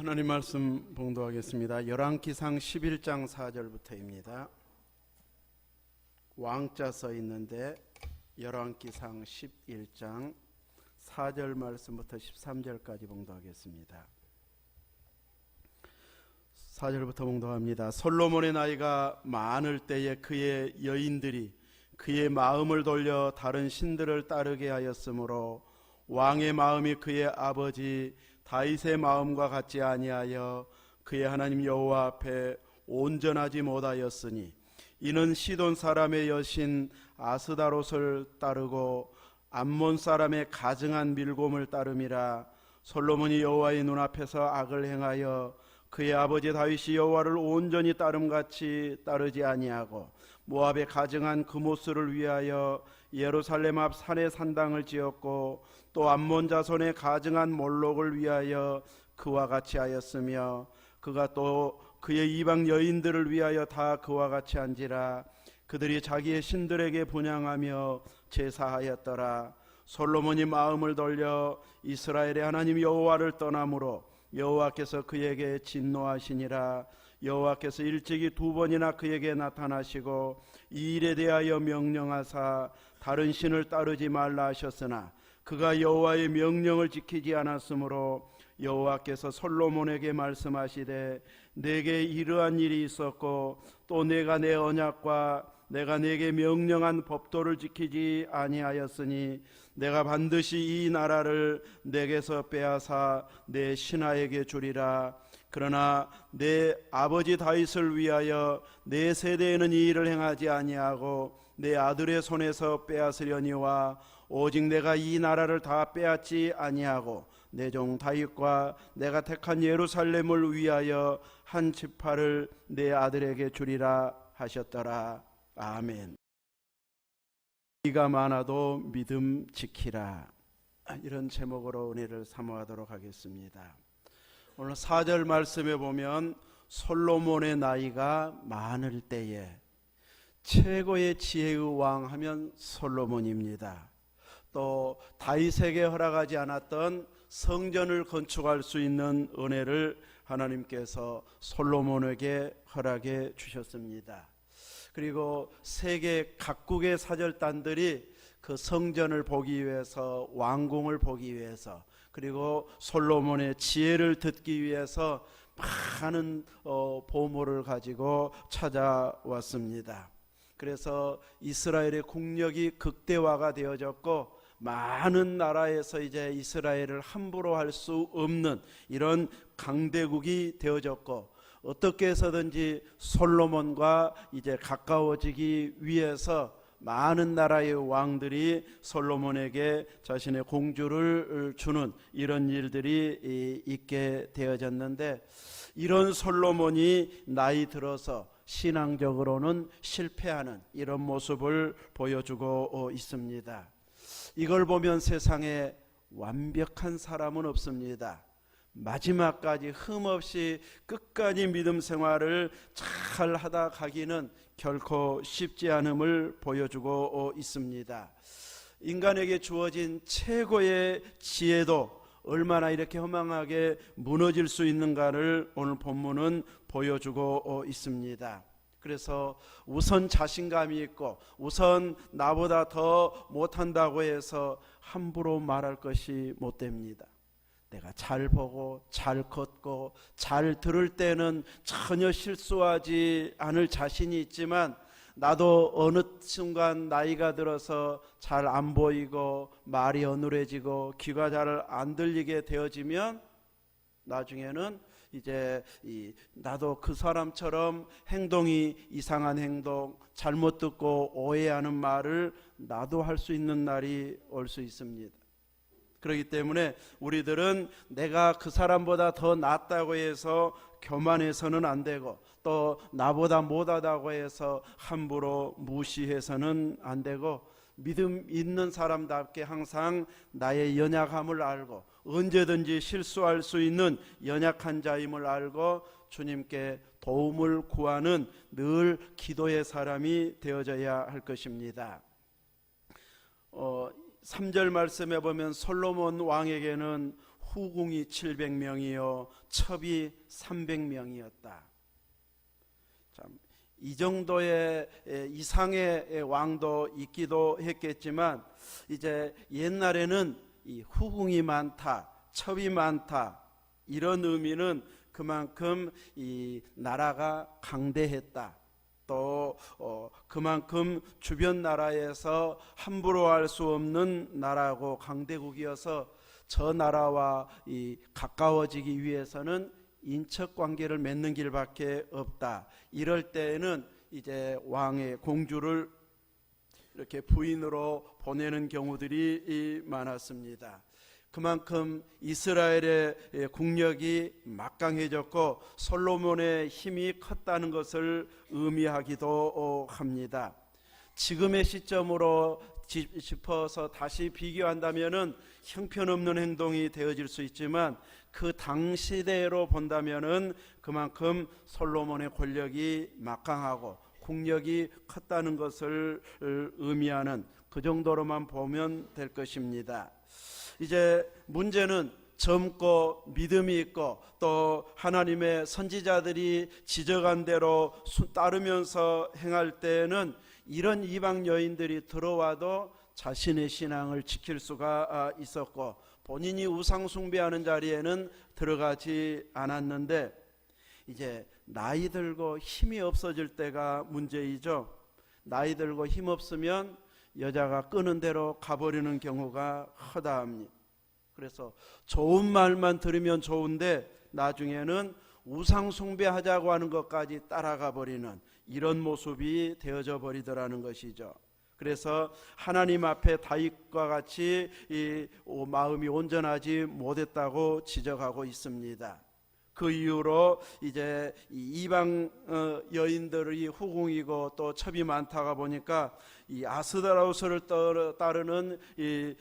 하나님 말씀 봉독하겠습니다. 열왕기상 11장 4절부터입니다. 왕자 써 있는데 열왕기상 11장 4절 말씀부터 13절까지 봉독하겠습니다. 4절부터 봉독합니다. 솔로몬의 나이가 많을 때에 그의 여인들이 그의 마음을 돌려 다른 신들을 따르게 하였으므로 왕의 마음이 그의 아버지 다윗의 마음과 같지 아니하여 그의 하나님 여호와 앞에 온전하지 못하였으니 이는 시돈 사람의 여신 아스다롯을 따르고 암몬 사람의 가증한 밀곰을 따름이라. 솔로몬이 여호와의 눈앞에서 악을 행하여 그의 아버지 다윗이 여호와를 온전히 따름같이 따르지 아니하고 모압의 가증한 그모스를 위하여 예루살렘 앞 산에 산당을 지었고 또 암몬 자손의 가증한 몰록을 위하여 그와 같이 하였으며 그가 또 그의 이방 여인들을 위하여 다 그와 같이 한지라. 그들이 자기의 신들에게 분향하며 제사하였더라. 솔로몬이 마음을 돌려 이스라엘의 하나님 여호와를 떠나므로 여호와께서 그에게 진노하시니라. 여호와께서 일찍이 2번이나 그에게 나타나시고 이 일에 대하여 명령하사 다른 신을 따르지 말라 하셨으나 그가 여호와의 명령을 지키지 않았으므로 여호와께서 솔로몬에게 말씀하시되 내게 이러한 일이 있었고 또 내가 내 언약과 내가 내게 명령한 법도를 지키지 아니하였으니 내가 반드시 이 나라를 내게서 빼앗아 내 신하에게 주리라. 그러나 내 아버지 다윗을 위하여 내 세대에는 이 일을 행하지 아니하고 내 아들의 손에서 빼앗으려니와 오직 내가 이 나라를 다 빼앗지 아니하고 내 종 다윗과 내가 택한 예루살렘을 위하여 한 지파를 내 아들에게 주리라 하셨더라. 아멘. 네가 많아도 믿음 지키라. 이런 제목으로 은혜를 사모하도록 하겠습니다. 오늘 4절 말씀에 보면 솔로몬의 나이가 많을 때에 최고의 지혜의 왕 하면 솔로몬입니다. 또 다윗에게 허락하지 않았던 성전을 건축할 수 있는 은혜를 하나님께서 솔로몬에게 허락해 주셨습니다. 그리고 세계 각국의 사절단들이 그 성전을 보기 위해서, 왕궁을 보기 위해서, 그리고 솔로몬의 지혜를 듣기 위해서 많은 보물을 가지고 찾아왔습니다. 그래서 이스라엘의 국력이 극대화가 되어졌고 많은 나라에서 이제 이스라엘을 함부로 할 수 없는 이런 강대국이 되어졌고 어떻게 해서든지 솔로몬과 이제 가까워지기 위해서 많은 나라의 왕들이 솔로몬에게 자신의 공주를 주는 이런 일들이 있게 되어졌는데 이런 솔로몬이 나이 들어서 신앙적으로는 실패하는 이런 모습을 보여주고 있습니다. 이걸 보면 세상에 완벽한 사람은 없습니다. 마지막까지 흠없이 끝까지 믿음 생활을 잘 하다 가기는 결코 쉽지 않음을 보여주고 있습니다. 인간에게 주어진 최고의 지혜도 얼마나 이렇게 허망하게 무너질 수 있는가를 오늘 본문은 보여주고 있습니다. 그래서 우선 자신감이 있고 우선 나보다 더 못한다고 해서 함부로 말할 것이 못 됩니다. 내가 잘 보고 잘 걷고 잘 들을 때는 전혀 실수하지 않을 자신이 있지만 나도 어느 순간 나이가 들어서 잘 안 보이고 말이 어눌해지고 귀가 잘 안 들리게 되어지면 나중에는 이제 나도 그 사람처럼 행동이 이상한 행동, 잘못 듣고 오해하는 말을 나도 할 수 있는 날이 올 수 있습니다. 그렇기 때문에 우리들은 내가 그 사람보다 더 낫다고 해서 교만해서는 안 되고 또 나보다 못하다고 해서 함부로 무시해서는 안 되고 믿음 있는 사람답게 항상 나의 연약함을 알고 언제든지 실수할 수 있는 연약한 자임을 알고 주님께 도움을 구하는 늘 기도의 사람이 되어져야 할 것입니다. 3절 말씀에 보면 솔로몬 왕에게는 후궁이 700명이요 첩이 300명이었다. 참, 이 정도의 이상의 왕도 있기도 했겠지만 이제 옛날에는 이 후궁이 많다, 첩이 많다 이런 의미는 그만큼 이 나라가 강대했다. 또 그만큼 주변 나라에서 함부로 할 수 없는 나라고 강대국이어서 저 나라와 이 가까워지기 위해서는 인척 관계를 맺는 길밖에 없다. 이럴 때에는 이제 왕의 공주를 이렇게 부인으로 보내는 경우들이 많았습니다. 그만큼 이스라엘의 국력이 막강해졌고 솔로몬의 힘이 컸다는 것을 의미하기도 합니다. 지금의 시점으로 짚어서 다시 비교한다면은 형편없는 행동이 되어질 수 있지만 그 당시대로 본다면은 그만큼 솔로몬의 권력이 막강하고 국력이 컸다는 것을 의미하는 그 정도로만 보면 될 것입니다. 이제 문제는 젊고 믿음이 있고 또 하나님의 선지자들이 지적한 대로 따르면서 행할 때에는 이런 이방 여인들이 들어와도 자신의 신앙을 지킬 수가 있었고 본인이 우상 숭배하는 자리에는 들어가지 않았는데 이제 나이 들고 힘이 없어질 때가 문제이죠. 나이 들고 힘 없으면 여자가 끄는 대로 가버리는 경우가 허다합니다. 그래서 좋은 말만 들으면 좋은데 나중에는 우상 숭배하자고 하는 것까지 따라가 버리는 이런 모습이 되어져 버리더라는 것이죠. 그래서 하나님 앞에 다윗과 같이 이 마음이 온전하지 못했다고 지적하고 있습니다. 그 이후로 이제 이방 여인들이 후궁이고 또 첩이 많다가 보니까 이 아스다로스를 따르는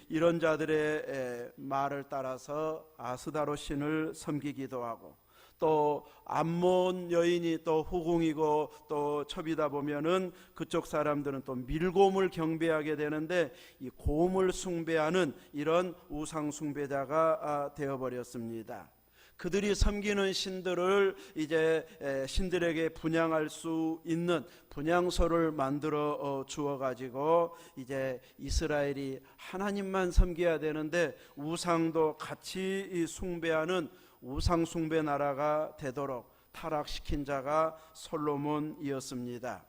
이런 자들의 말을 따라서 아스다로 신을 섬기기도 하고 또 암몬 여인이 또 후궁이고 또 첩이다 보면은 그쪽 사람들은 또 밀곰을 경배하게 되는데 이 곰을 숭배하는 이런 우상 숭배자가 되어버렸습니다. 그들이 섬기는 신들을 이제 신들에게 분향할 수 있는 분향소를 만들어 주어 가지고 이제 이스라엘이 하나님만 섬겨야 되는데 우상도 같이 숭배하는 우상 숭배 나라가 되도록 타락시킨 자가 솔로몬이었습니다.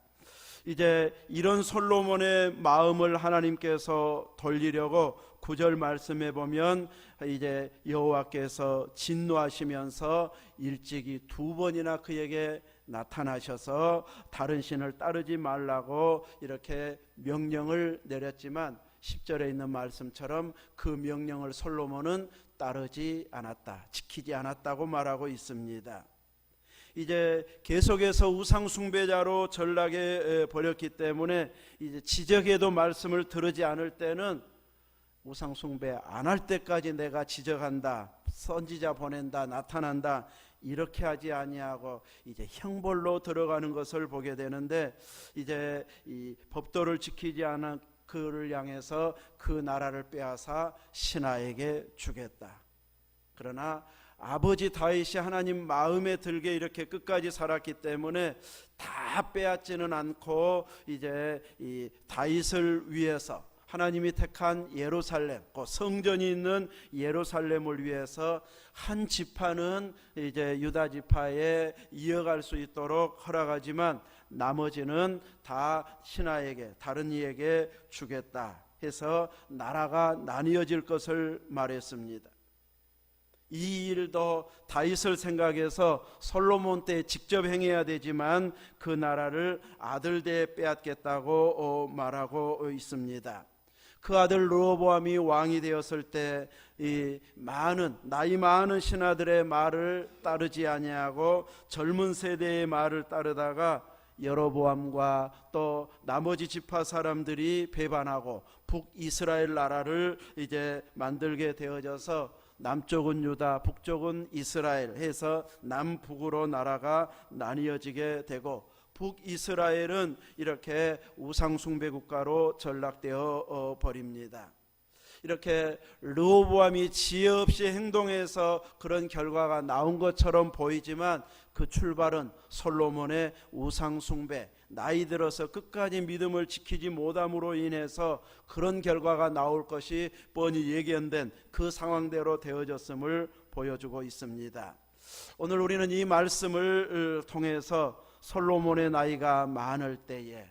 이제 이런 솔로몬의 마음을 하나님께서 돌리려고 9절 말씀해 보면 이제 여호와께서 진노하시면서 일찍이 2번이나 그에게 나타나셔서 다른 신을 따르지 말라고 이렇게 명령을 내렸지만 10절에 있는 말씀처럼 그 명령을 솔로몬은 따르지 않았다, 지키지 않았다고 말하고 있습니다. 이제 계속해서 우상 숭배자로 전락해 버렸기 때문에 이제 지적해도 말씀을 들으지 않을 때는 우상 숭배 안 할 때까지 내가 지적한다, 선지자 보낸다, 나타난다 이렇게 하지 아니하고 이제 형벌로 들어가는 것을 보게 되는데 이제 이 법도를 지키지 않은 그를 향해서 그 나라를 빼앗아 신하에게 주겠다. 그러나 아버지 다윗이 하나님 마음에 들게 이렇게 끝까지 살았기 때문에 다 빼앗지는 않고 이제 이 다윗을 위해서 하나님이 택한 예루살렘, 그 성전이 있는 예루살렘을 위해서 한 지파는 이제 유다 지파에 이어갈 수 있도록 허락하지만 나머지는 다 신하에게, 다른 이에게 주겠다 해서 나라가 나뉘어질 것을 말했습니다. 이 일도 다윗을 생각해서 솔로몬 때 직접 행해야 되지만 그 나라를 아들 때 빼앗겠다고 말하고 있습니다. 그 아들 르호보암이 왕이 되었을 때 이 나이 많은 신하들의 말을 따르지 아니하고 젊은 세대의 말을 따르다가 여로보암과 또 나머지 지파 사람들이 배반하고 북이스라엘 나라를 이제 만들게 되어져서 남쪽은 유다, 북쪽은 이스라엘 해서 남북으로 나라가 나뉘어지게 되고 북이스라엘은 이렇게 우상숭배 국가로 전락되어 버립니다. 이렇게 르호보암이 지혜 없이 행동해서 그런 결과가 나온 것처럼 보이지만 그 출발은 솔로몬의 우상 숭배, 나이 들어서 끝까지 믿음을 지키지 못함으로 인해서 그런 결과가 나올 것이 뻔히 예견된 그 상황대로 되어졌음을 보여주고 있습니다. 오늘 우리는 이 말씀을 통해서 솔로몬의 나이가 많을 때에,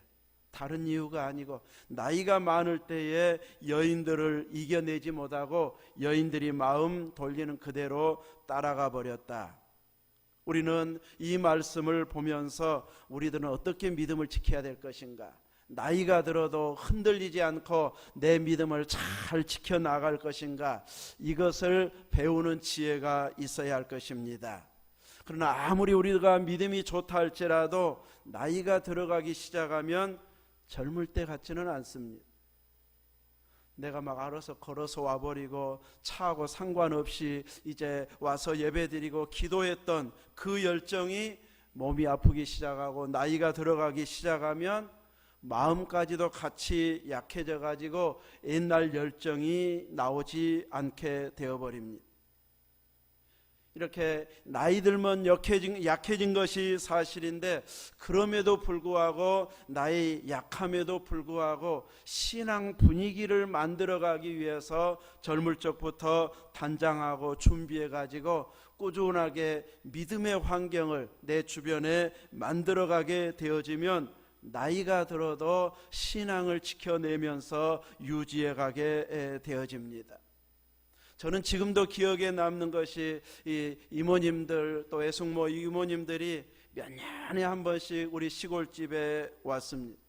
다른 이유가 아니고 나이가 많을 때에 여인들을 이겨내지 못하고 여인들이 마음 돌리는 그대로 따라가 버렸다. 우리는 이 말씀을 보면서 우리들은 어떻게 믿음을 지켜야 될 것인가, 나이가 들어도 흔들리지 않고 내 믿음을 잘 지켜나갈 것인가, 이것을 배우는 지혜가 있어야 할 것입니다. 그러나 아무리 우리가 믿음이 좋다 할지라도 나이가 들어가기 시작하면 젊을 때 같지는 않습니다. 내가 막 알아서 걸어서 와버리고 차하고 상관없이 이제 와서 예배드리고 기도했던 그 열정이 몸이 아프기 시작하고 나이가 들어가기 시작하면 마음까지도 같이 약해져 가지고 옛날 열정이 나오지 않게 되어버립니다. 이렇게 나이 들면 약해진 것이 사실인데, 그럼에도 불구하고 나의 약함에도 불구하고 신앙 분위기를 만들어가기 위해서 젊을 적부터 단장하고 준비해 가지고 꾸준하게 믿음의 환경을 내 주변에 만들어가게 되어지면 나이가 들어도 신앙을 지켜내면서 유지해 가게 되어집니다. 저는 지금도 기억에 남는 것이 이 이모님들, 또 애숙모 이모님들이 몇 년에 한 번씩 우리 시골집에 왔습니다.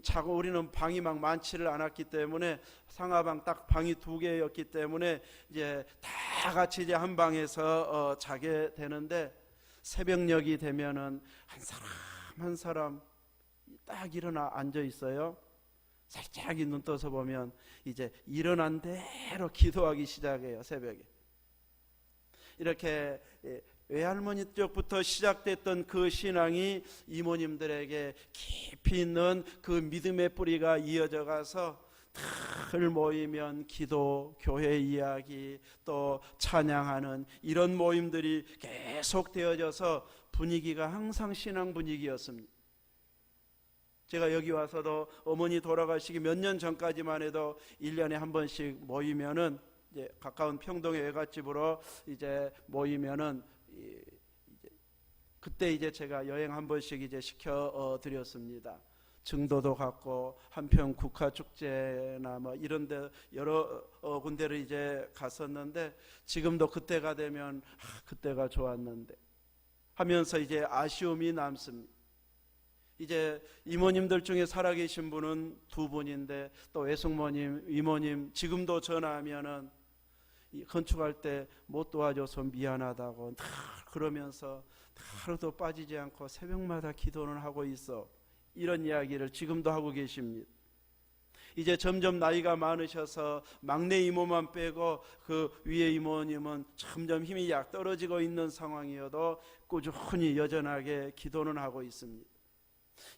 자고 우리는 방이 막 많지를 않았기 때문에, 상하방 딱 방이 2개였기 때문에 이제 다 같이 이제 한 방에서 자게 되는데, 새벽녘이 되면은 한 사람 한 사람 딱 일어나 앉아 있어요. 살짝 눈 떠서 보면 이제 일어난 대로 기도하기 시작해요. 새벽에 이렇게 외할머니 쪽부터 시작됐던 그 신앙이 이모님들에게 깊이 있는 그 믿음의 뿌리가 이어져 가서 늘 모이면 기도, 교회 이야기, 또 찬양하는 이런 모임들이 계속 되어져서 분위기가 항상 신앙 분위기였습니다. 제가 여기 와서도 어머니 돌아가시기 몇 년 전까지만 해도 1년에 한 번씩 모이면은, 이제 가까운 평동의 외갓집으로 이제 모이면은, 그때 이제 제가 여행 한 번씩 이제 시켜 드렸습니다. 증도도 갔고 한편 국화 축제나 뭐 이런데 여러 군데를 이제 갔었는데, 지금도 그때가 되면 그때가 좋았는데 하면서 이제 아쉬움이 남습니다. 이제 이모님들 중에 살아계신 분은 2분인데, 또 외숙모님, 이모님 지금도 전화하면은 건축할 때 못 도와줘서 미안하다고 그러면서 하루도 빠지지 않고 새벽마다 기도는 하고 있어, 이런 이야기를 지금도 하고 계십니다. 이제 점점 나이가 많으셔서 막내 이모만 빼고 그 위에 이모님은 점점 힘이 약 떨어지고 있는 상황이어도 꾸준히 여전하게 기도는 하고 있습니다.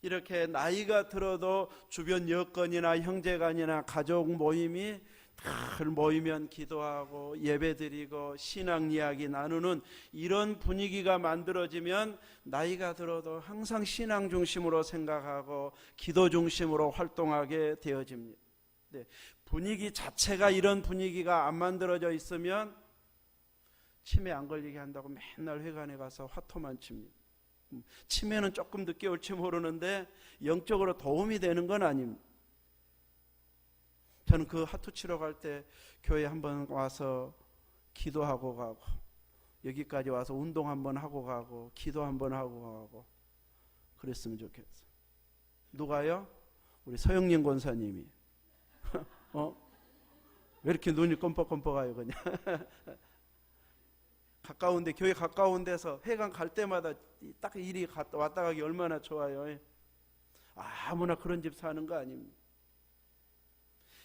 이렇게 나이가 들어도 주변 여건이나 형제간이나 가족 모임이 늘 모이면 기도하고 예배드리고 신앙 이야기 나누는 이런 분위기가 만들어지면 나이가 들어도 항상 신앙 중심으로 생각하고 기도 중심으로 활동하게 되어집니다. 네, 분위기 자체가 이런 분위기가 안 만들어져 있으면 치매 안 걸리게 한다고 맨날 회관에 가서 화토만 칩니다. 치매는 조금 늦게 올지 모르는데 영적으로 도움이 되는 건 아닙니다. 저는 그 하투 치러 갈 때 교회 한번 와서 기도하고 가고, 여기까지 와서 운동 한번 하고 가고, 기도 한번 하고 가고 그랬으면 좋겠어요. 누가요? 우리 서영림 권사님이. 왜 이렇게 눈이 껌뻑껌뻑해요 그냥. 가까운데, 교회 가까운 데서 해관 갈 때마다 딱 일이 왔다 가기 얼마나 좋아요. 아무나 그런 집 사는 거 아닙니다.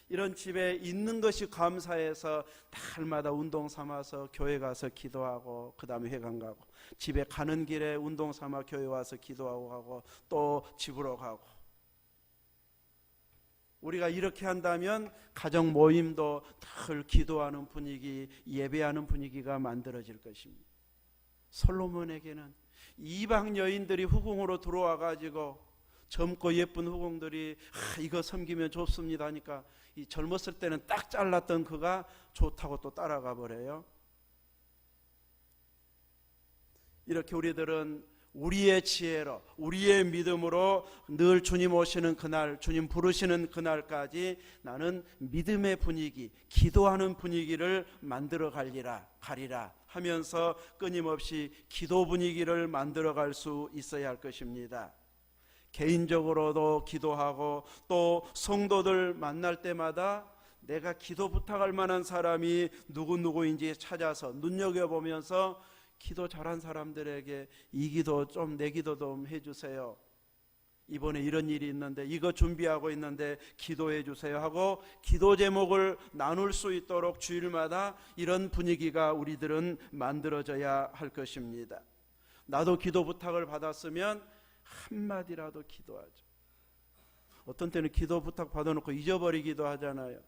이런 집에 있는 것이 감사해서 날마다 운동 삼아서 교회 가서 기도하고, 그 다음에 회관 가고, 집에 가는 길에 운동 삼아 교회 와서 기도하고 가고, 또 집으로 가고. 우리가 이렇게 한다면 가정 모임도 늘 기도하는 분위기, 예배하는 분위기가 만들어질 것입니다. 솔로몬에게는 이방 여인들이 후궁으로 들어와 가지고 젊고 예쁜 후궁들이 이거 섬기면 좋습니다 하니까 이 젊었을 때는 딱 잘랐던 그가 좋다고 또 따라가 버려요. 이렇게 우리들은 우리의 지혜로, 우리의 믿음으로 늘 주님 오시는 그날, 주님 부르시는 그날까지 나는 믿음의 분위기, 기도하는 분위기를 만들어 가리라 하면서 끊임없이 기도 분위기를 만들어 갈 수 있어야 할 것입니다. 개인적으로도 기도하고 또 성도들 만날 때마다 내가 기도 부탁할 만한 사람이 누구인지 찾아서 눈여겨보면서 기도 잘한 사람들에게 이 기도 좀, 내 기도 좀 해주세요. 이번에 이런 일이 있는데 이거 준비하고 있는데 기도해 주세요 하고 기도 제목을 나눌 수 있도록 주일마다 이런 분위기가 우리들은 만들어져야 할 것입니다. 나도 기도 부탁을 받았으면 한마디라도 기도하죠. 어떤 때는 기도 부탁 받아놓고 잊어버리기도 하잖아요.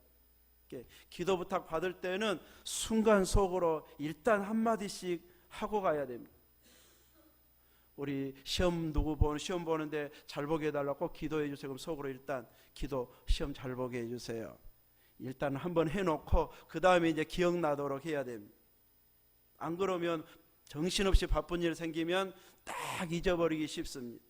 기도 부탁 받을 때는 순간 속으로 일단 한마디씩 하고 가야 됩니다. 우리 시험 보는데 잘 보게 해달라고 꼭 기도해 주세요. 그럼 속으로 일단 시험 잘 보게 해주세요. 일단 한번 해놓고 그 다음에 이제 기억나도록 해야 됩니다. 안 그러면 정신없이 바쁜 일 생기면 딱 잊어버리기 쉽습니다.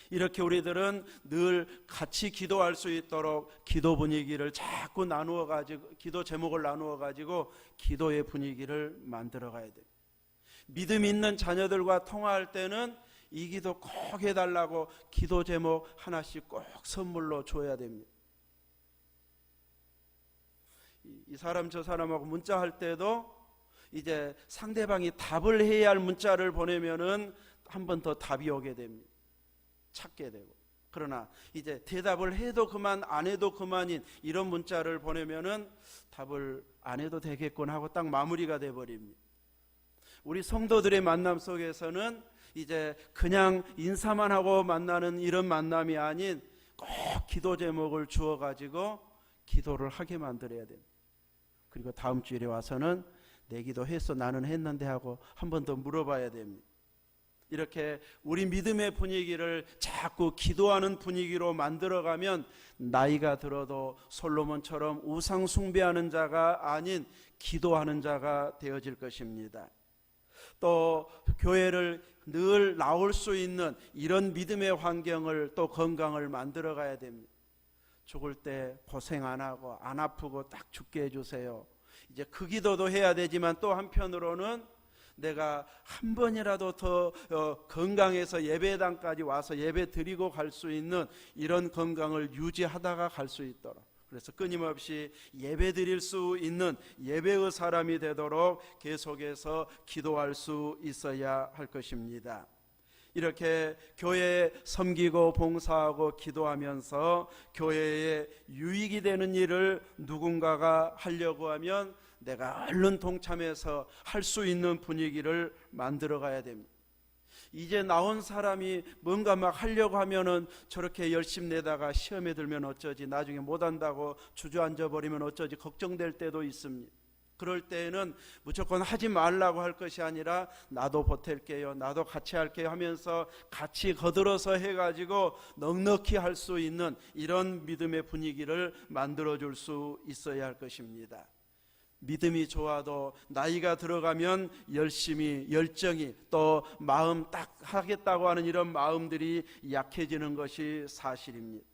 이렇게 우리들은 늘 같이 기도할 수 있도록 기도 분위기를 자꾸 나누어 가지고, 기도 제목을 나누어 가지고 기도의 분위기를 만들어 가야 됩니다. 믿음 있는 자녀들과 통화할 때는 이 기도 꼭 해달라고 기도 제목 하나씩 꼭 선물로 줘야 됩니다. 이 사람 저 사람하고 문자할 때도 이제 상대방이 답을 해야 할 문자를 보내면은 한 번 더 답이 오게 됩니다. 찾게 되고. 그러나 이제 대답을 해도 그만 안 해도 그만인 이런 문자를 보내면은 답을 안 해도 되겠군 하고 딱 마무리가 돼 버립니다. 우리 성도들의 만남 속에서는 이제 그냥 인사만 하고 만나는 이런 만남이 아닌 꼭 기도 제목을 주어 가지고 기도를 하게 만들어야 됩니다. 그리고 다음 주일에 와서는 내 기도했어, 나는 했는데 하고 한 번 더 물어봐야 됩니다. 이렇게 우리 믿음의 분위기를 자꾸 기도하는 분위기로 만들어가면 나이가 들어도 솔로몬처럼 우상 숭배하는 자가 아닌 기도하는 자가 되어질 것입니다. 또 교회를 늘 나올 수 있는 이런 믿음의 환경을 또 건강을 만들어 가야 됩니다. 죽을 때 고생 안 하고 안 아프고 딱 죽게 해주세요. 이제 그 기도도 해야 되지만 또 한편으로는 내가 한 번이라도 더 건강해서 예배당까지 와서 예배 드리고 갈 수 있는 이런 건강을 유지하다가 갈 수 있도록, 그래서 끊임없이 예배 드릴 수 있는 예배의 사람이 되도록 계속해서 기도할 수 있어야 할 것입니다. 이렇게 교회에 섬기고 봉사하고 기도하면서 교회에 유익이 되는 일을 누군가가 하려고 하면 내가 얼른 동참해서 할 수 있는 분위기를 만들어 가야 됩니다. 이제 나온 사람이 뭔가 막 하려고 하면은 저렇게 열심 내다가 시험에 들면 어쩌지, 나중에 못한다고 주저앉아 버리면 어쩌지 걱정될 때도 있습니다. 그럴 때에는 무조건 하지 말라고 할 것이 아니라 나도 보탤게요, 나도 같이 할게요 하면서 같이 거들어서 해가지고 넉넉히 할 수 있는 이런 믿음의 분위기를 만들어줄 수 있어야 할 것입니다. 믿음이 좋아도 나이가 들어가면 열심히, 열정이, 또 마음 딱 하겠다고 하는 이런 마음들이 약해지는 것이 사실입니다.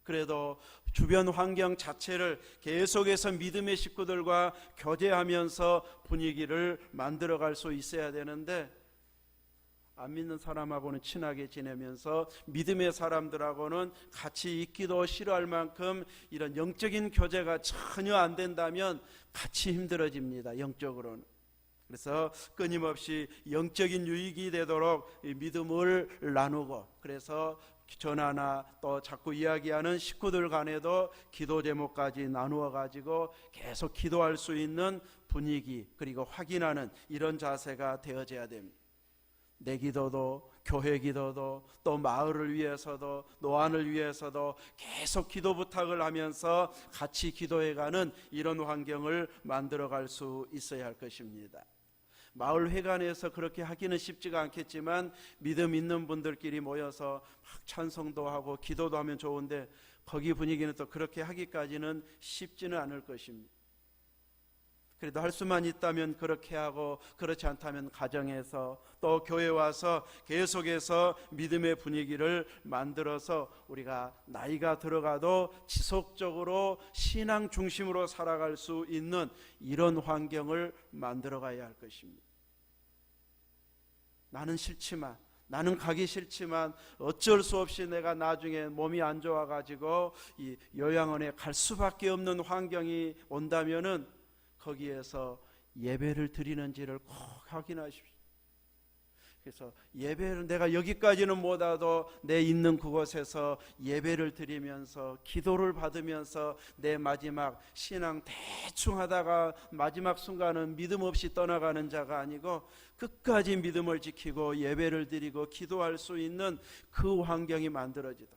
그래도 주변 환경 자체를 계속해서 믿음의 식구들과 교제하면서 분위기를 만들어갈 수 있어야 되는데, 안 믿는 사람하고는 친하게 지내면서 믿음의 사람들하고는 같이 있기도 싫어할 만큼 이런 영적인 교제가 전혀 안 된다면 같이 힘들어집니다, 영적으로는. 그래서 끊임없이 영적인 유익이 되도록 믿음을 나누고, 그래서 전화나 또 자꾸 이야기하는 식구들 간에도 기도 제목까지 나누어 가지고 계속 기도할 수 있는 분위기, 그리고 확인하는 이런 자세가 되어져야 됩니다. 내 기도도 교회 기도도 또 마을을 위해서도 노안을 위해서도 계속 기도 부탁을 하면서 같이 기도해가는 이런 환경을 만들어갈 수 있어야 할 것입니다. 마을 회관에서 그렇게 하기는 쉽지가 않겠지만 믿음 있는 분들끼리 모여서 막 찬송도 하고 기도도 하면 좋은데 거기 분위기는 또 그렇게 하기까지는 쉽지는 않을 것입니다. 그래도 할 수만 있다면 그렇게 하고 그렇지 않다면 가정에서 또 교회 와서 계속해서 믿음의 분위기를 만들어서 우리가 나이가 들어가도 지속적으로 신앙 중심으로 살아갈 수 있는 이런 환경을 만들어 가야 할 것입니다. 나는 싫지만, 나는 가기 싫지만 어쩔 수 없이 내가 나중에 몸이 안 좋아가지고 이 요양원에 갈 수밖에 없는 환경이 온다면은 거기에서 예배를 드리는지를 꼭 확인하십시오. 그래서 예배를 내가 여기까지는 못 와도 내 있는 그곳에서 예배를 드리면서 기도를 받으면서 내 마지막 신앙 대충 하다가 마지막 순간은 믿음 없이 떠나가는 자가 아니고 끝까지 믿음을 지키고 예배를 드리고 기도할 수 있는 그 환경이 만들어지다.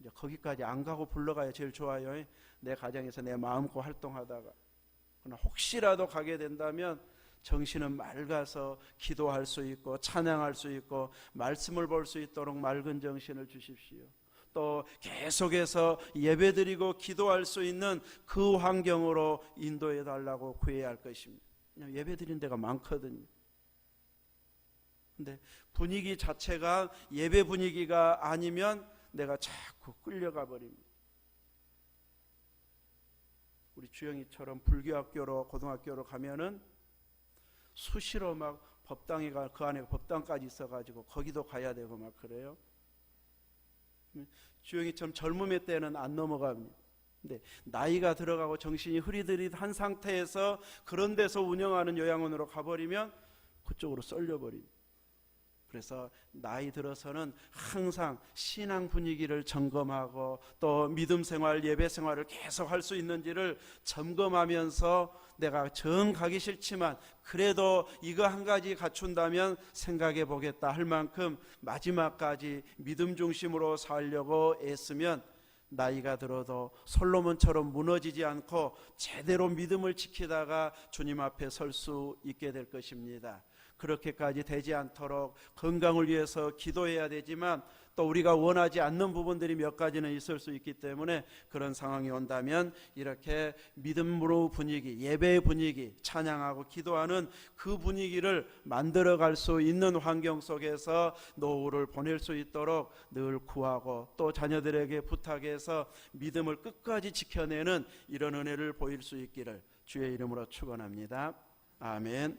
이제 거기까지 안 가고 불러가야 제일 좋아요. 내 가정에서 내 마음껏 활동하다가. 그러나 혹시라도 가게 된다면 정신은 맑아서 기도할 수 있고 찬양할 수 있고 말씀을 볼 수 있도록 맑은 정신을 주십시오. 또 계속해서 예배드리고 기도할 수 있는 그 환경으로 인도해 달라고 구해야 할 것입니다. 예배드린 데가 많거든요. 근데 분위기 자체가 예배 분위기가 아니면 내가 자꾸 끌려가 버립니다. 우리 주영이처럼 불교학교로 고등학교로 가면은 수시로 막 법당에 가 그 안에 법당까지 있어가지고 거기도 가야 되고 막 그래요. 주영이처럼 젊음의 때는 안 넘어갑니다. 근데 나이가 들어가고 정신이 흐리드릿한 상태에서 그런 데서 운영하는 요양원으로 가버리면 그쪽으로 쏠려버립니다. 그래서 나이 들어서는 항상 신앙 분위기를 점검하고 또 믿음 생활, 예배 생활을 계속 할 수 있는지를 점검하면서 내가 정 가기 싫지만 그래도 이거 한 가지 갖춘다면 생각해 보겠다 할 만큼 마지막까지 믿음 중심으로 살려고 애쓰면 나이가 들어도 솔로몬처럼 무너지지 않고 제대로 믿음을 지키다가 주님 앞에 설 수 있게 될 것입니다. 그렇게까지 되지 않도록 건강을 위해서 기도해야 되지만 또 우리가 원하지 않는 부분들이 몇 가지는 있을 수 있기 때문에 그런 상황이 온다면 이렇게 믿음으로 분위기, 예배의 분위기, 찬양하고 기도하는 그 분위기를 만들어갈 수 있는 환경 속에서 노후를 보낼 수 있도록 늘 구하고 또 자녀들에게 부탁해서 믿음을 끝까지 지켜내는 이런 은혜를 보일 수 있기를 주의 이름으로 축원합니다. 아멘.